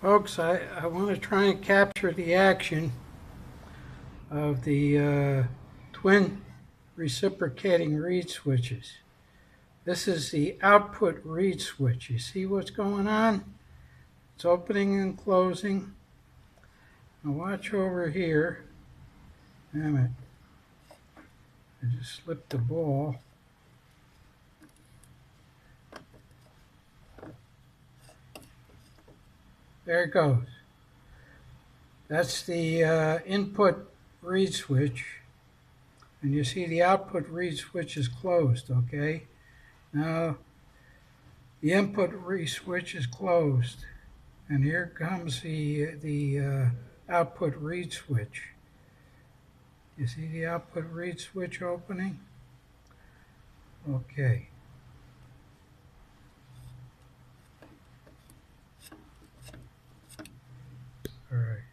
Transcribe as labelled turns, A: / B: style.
A: Folks, I want to try and capture the action of the twin reciprocating reed switches. This is the output reed switch. You see what's going on? It's opening and closing. Now watch over here. Damn it. I just slipped the ball. There it goes. That's the input reed switch. And you see the output reed switch is closed, okay? Now, the input reed switch is closed. And here comes the output reed switch. You see the output reed switch opening? Okay. All right.